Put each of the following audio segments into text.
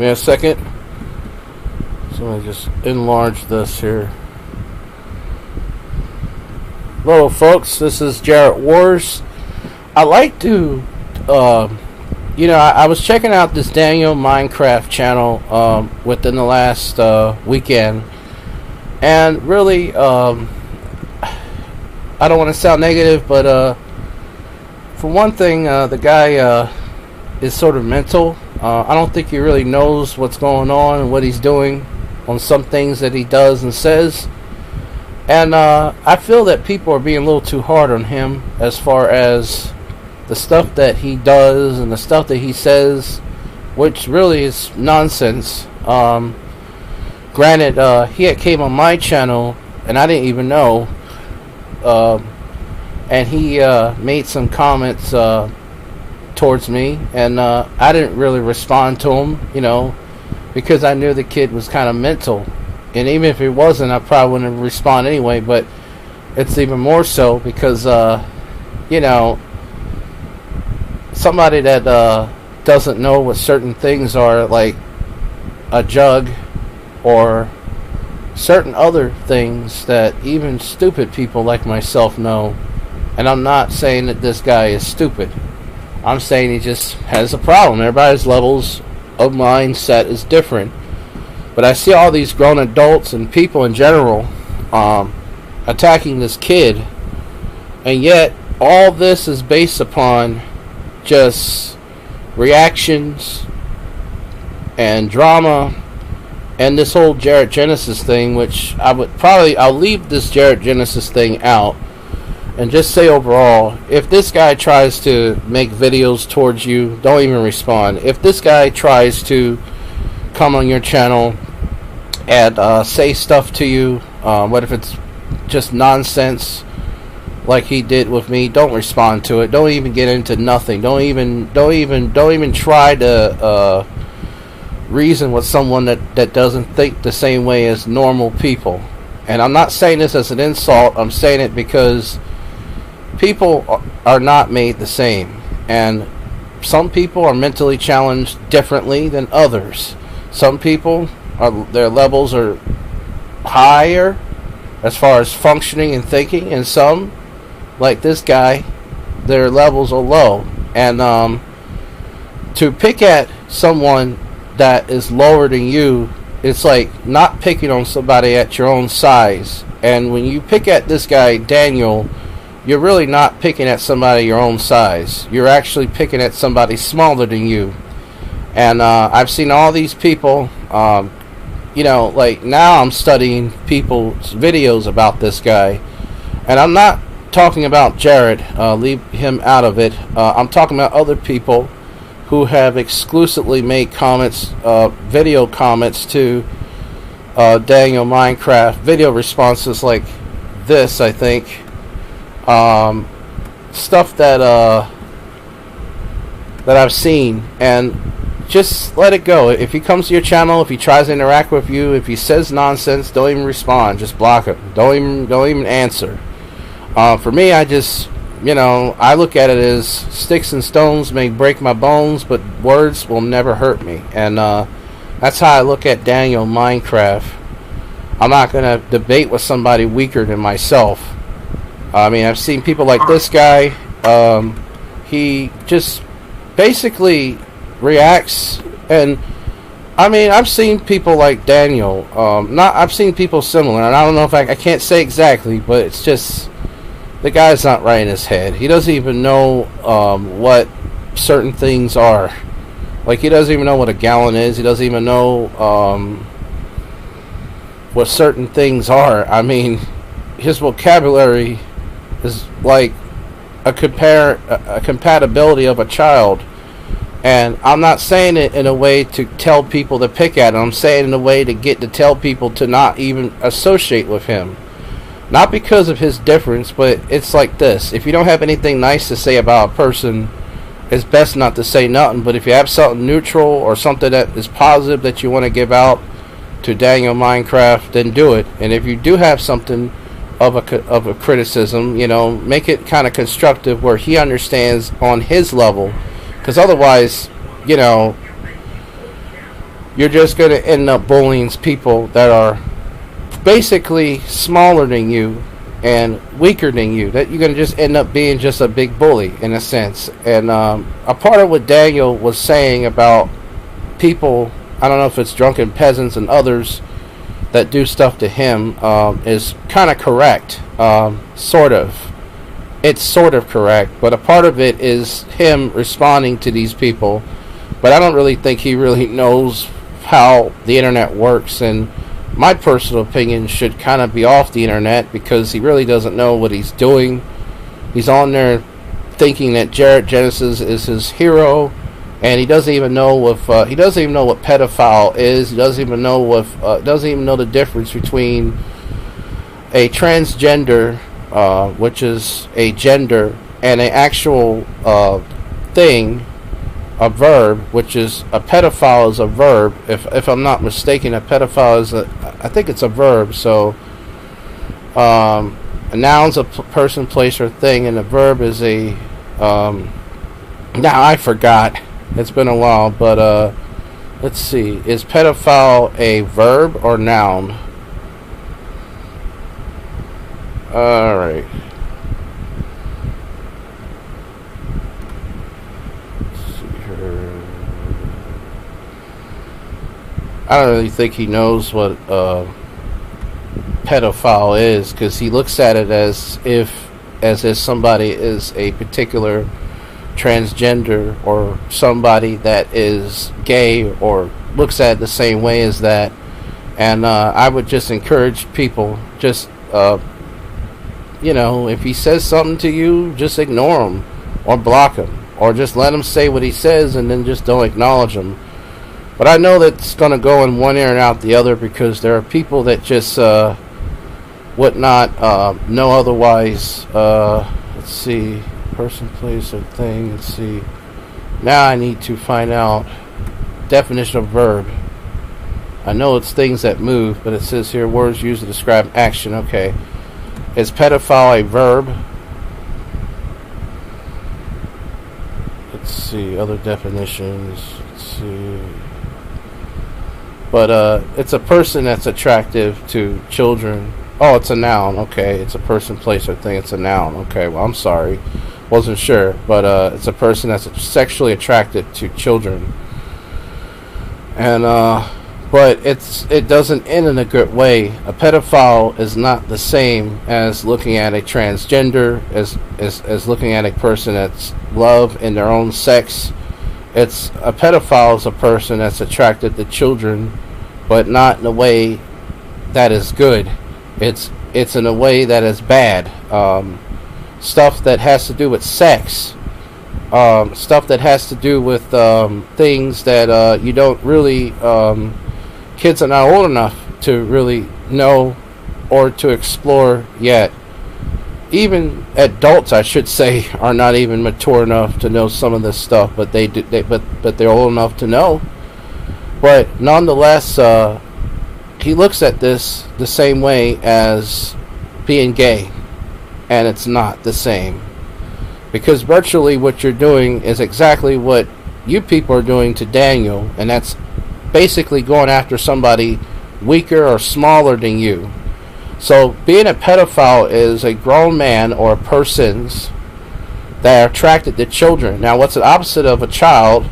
me a second. So let me just enlarge this here. Hello, folks. This is Jarrett Wars. I like to, I was checking out this Daniel Minecraft channel within the last weekend, and really, I don't want to sound negative, but for one thing, the guy is sort of mental. I don't think he really knows what's going on and what he's doing on some things that he does and says. And I feel that people are being a little too hard on him as far as the stuff that he does and the stuff that he says, which really is nonsense. Granted, he had came on my channel and I didn't even know. And he made some comments towards me, and I didn't really respond to him, because I knew the kid was kind of mental. And even if he wasn't, I probably wouldn't respond anyway. But it's even more so because, somebody that doesn't know what certain things are, like a jug or certain other things that even stupid people like myself know. And I'm not saying that this guy is stupid. I'm saying he just has a problem. Everybody's levels of mindset is different. But I see all these grown adults and people in general attacking this kid. And yet, all this is based upon just reactions and drama and this whole Jared Genesis thing, which I'll leave this Jared Genesis thing out. And just say overall, if this guy tries to make videos towards you, don't even respond. If this guy tries to come on your channel and say stuff to you, what if it's just nonsense like he did with me, don't respond to it. Don't even get into nothing. Don't even try to reason with someone that doesn't think the same way as normal people. And I'm not saying this as an insult. I'm saying it because people are not made the same, and some people are mentally challenged differently than others. Some people their levels are higher as far as functioning and thinking, and some, like this guy, their levels are low. And to pick at someone that is lower than you, it's like not picking on somebody at your own size. And when you pick at this guy Daniel, you're really not picking at somebody your own size. You're actually picking at somebody smaller than you. And I've seen all these people, like now I'm studying people's videos about this guy. And I'm not talking about Jared, leave him out of it. I'm talking about other people who have exclusively made comments, video comments to Daniel Minecraft, video responses like this, I think. Stuff that I've seen, and just let it go. If he comes to your channel, if he tries to interact with you, if he says nonsense, don't even respond. Just block him. Don't even answer. For me, I just, I look at it as sticks and stones may break my bones, but words will never hurt me. And that's how I look at Daniel Minecraft. I'm not gonna debate with somebody weaker than myself. I mean, I've seen people like this guy. He just basically reacts, and I mean, I've seen people like Daniel. I've seen people similar, and I don't know if I can't say exactly, but it's just the guy's not right in his head. He doesn't even know what certain things are. Like, he doesn't even know what a gallon is. He doesn't even know what certain things are. I mean, his vocabulary is like a compatibility of a child. And I'm not saying it in a way to tell people to pick at him. I'm saying it in a way to tell people to not even associate with him. Not because of his difference, but it's like this. If you don't have anything nice to say about a person, it's best not to say nothing. But if you have something neutral or something that is positive that you want to give out to Daniel Minecraft, then do it. And if you do have something of a criticism, make it kind of constructive where he understands on his level. Because otherwise, you're just going to end up bullying people that are basically smaller than you and weaker than you. That you're going to just end up being just a big bully in a sense. And a part of what Daniel was saying about people, I don't know if it's drunken peasants and others that do stuff to him, is kind of correct. Sort of. It's sort of correct, but a part of it is him responding to these people. But I don't really think he really knows how the internet works, and my personal opinion should kind of be off the internet because he really doesn't know what he's doing. He's on there thinking that Jared Genesis is his hero, and he doesn't even know if he doesn't even know what pedophile is. He doesn't even know if doesn't even know the difference between a transgender, which is a gender, and an actual thing, a verb, which is a pedophile is a verb. If I'm not mistaken, a pedophile is I think it's a verb. So a noun's a person, place, or thing, and a verb is a now I forgot. It's been a while, but let's see. Is pedophile a verb or noun? All right. I don't really think he knows what pedophile is, because he looks at it as if somebody is a particular transgender or somebody that is gay or looks at it the same way as that. And I would just encourage people, just if he says something to you, just ignore him or block him, or just let him say what he says and then just don't acknowledge him. But I know that's going to go in one ear and out the other, because there are people that just would not know otherwise. Let's see. Person, place, or thing. Let's see. Now I need to find out definition of verb. I know it's things that move, but it says here words used to describe action. Okay. Is pedophile a verb? Let's see. Other definitions. Let's see. But it's a person that's attractive to children. Oh, it's a noun. Okay. It's a person, place, or thing. It's a noun. Okay. Well, I'm sorry. Wasn't sure. But it's a person that's sexually attracted to children. And but it doesn't end in a good way. A pedophile is not the same as looking at a transgender, as looking at a person that's love in their own sex. It's a pedophile is a person that's attracted to children, but not in a way that is good. It's in a way that is bad. Stuff that has to do with sex. Stuff that has to do with things that you don't really, kids are not old enough to really know or to explore yet. Even adults, I should say, are not even mature enough to know some of this stuff, but they do. But they're old enough to know. But nonetheless, he looks at this the same way as being gay, and it's not the same. Because virtually what you're doing is exactly what you people are doing to Daniel, and that's basically going after somebody weaker or smaller than you. So being a pedophile is a grown man or persons that are attracted to children. Now what's the opposite of a child?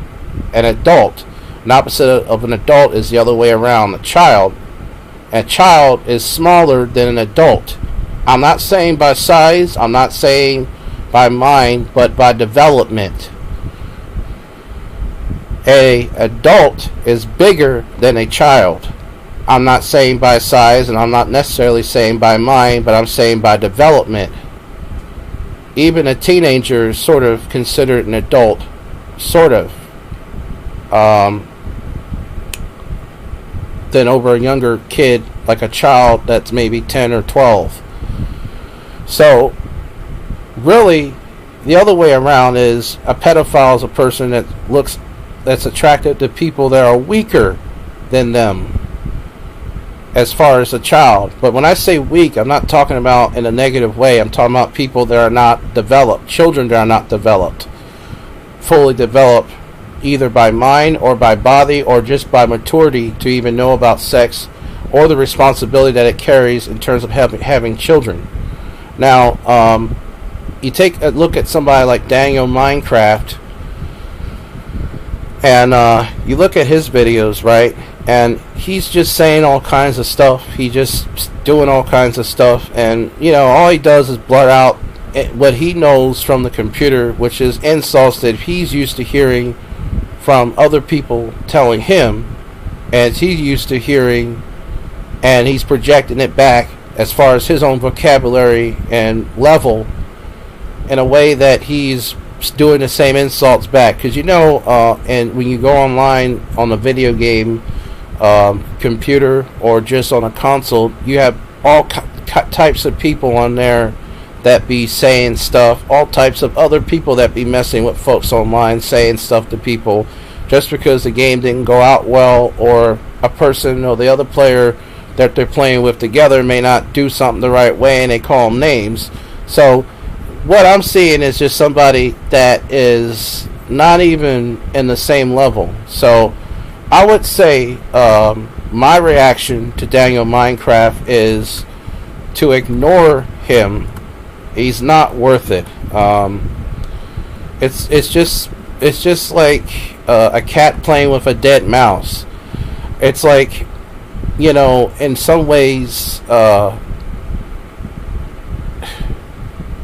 An adult. An opposite of an adult is the other way around. A child is smaller than an adult. I'm not saying by size, I'm not saying by mind, but by development. A adult is bigger than a child. I'm not saying by size, and I'm not necessarily saying by mind, but I'm saying by development. Even a teenager is sort of considered an adult, sort of, than over a younger kid, like a child that's maybe 10 or 12. So really, the other way around is a pedophile is a person that's attracted to people that are weaker than them as far as a child. But when I say weak, I'm not talking about in a negative way. I'm talking about people that are not developed, children that are not developed, fully developed either by mind or by body or just by maturity to even know about sex or the responsibility that it carries in terms of having children. Now, you take a look at somebody like Daniel Minecraft, and you look at his videos, right? And he's just saying all kinds of stuff. He's just doing all kinds of stuff, and all he does is blurt out what he knows from the computer, which is insults that he's used to hearing from other people telling him, as he's used to hearing, and he's projecting it back as far as his own vocabulary and level in a way that he's doing the same insults back. Because and when you go online on a video game computer or just on a console, you have all types of people on there that be saying stuff, all types of other people that be messing with folks online, saying stuff to people just because the game didn't go out well, or a person or the other player that they're playing with together may not do something the right way, and they call them names. So what I'm seeing is just somebody that is not even in the same level. So I would say my reaction to Daniel Minecraft is to ignore him. He's not worth it. It's just like a cat playing with a dead mouse. It's like, in some ways,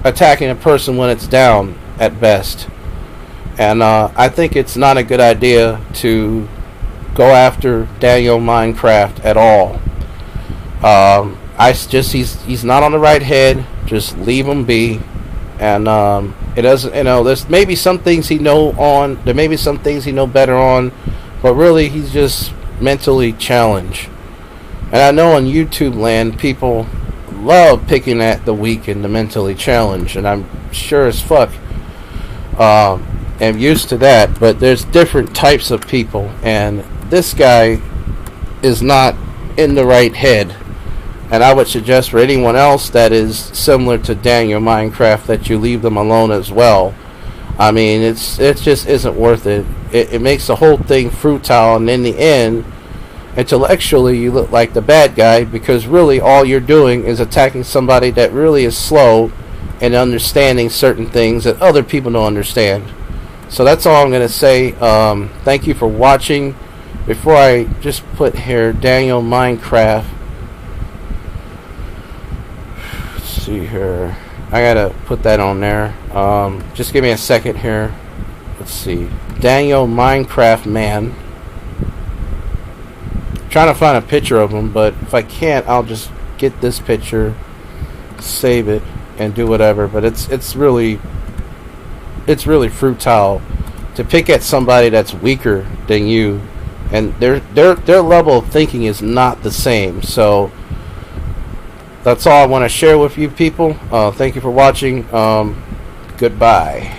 attacking a person when it's down at best. And I think it's not a good idea to go after Daniel Minecraft at all. He's not on the right head. Just leave him be. And it doesn't, there's maybe some things he know on. There may be some things he know better on, but really he's just mentally challenged. And I know on YouTube land people love picking at the weak and the mentally challenged, and I'm sure as fuck am used to that. But there's different types of people, and this guy is not in the right head. And I would suggest for anyone else that is similar to Daniel Minecraft that you leave them alone as well. I mean, it just isn't worth it. It makes the whole thing futile, and in the end, intellectually, you look like the bad guy, because really all you're doing is attacking somebody that really is slow in understanding certain things that other people don't understand. So that's all I'm going to say. Thank you for watching. Before I just put here Daniel Minecraft. See here, I gotta put that on there. Just give me a second here. Let's see, Daniel Minecraft man. Trying to find a picture of him, but if I can't, I'll just get this picture, save it, and do whatever. But it's really futile to pick at somebody that's weaker than you, and their level of thinking is not the same. So that's all I want to share with you people. Thank you for watching. Goodbye.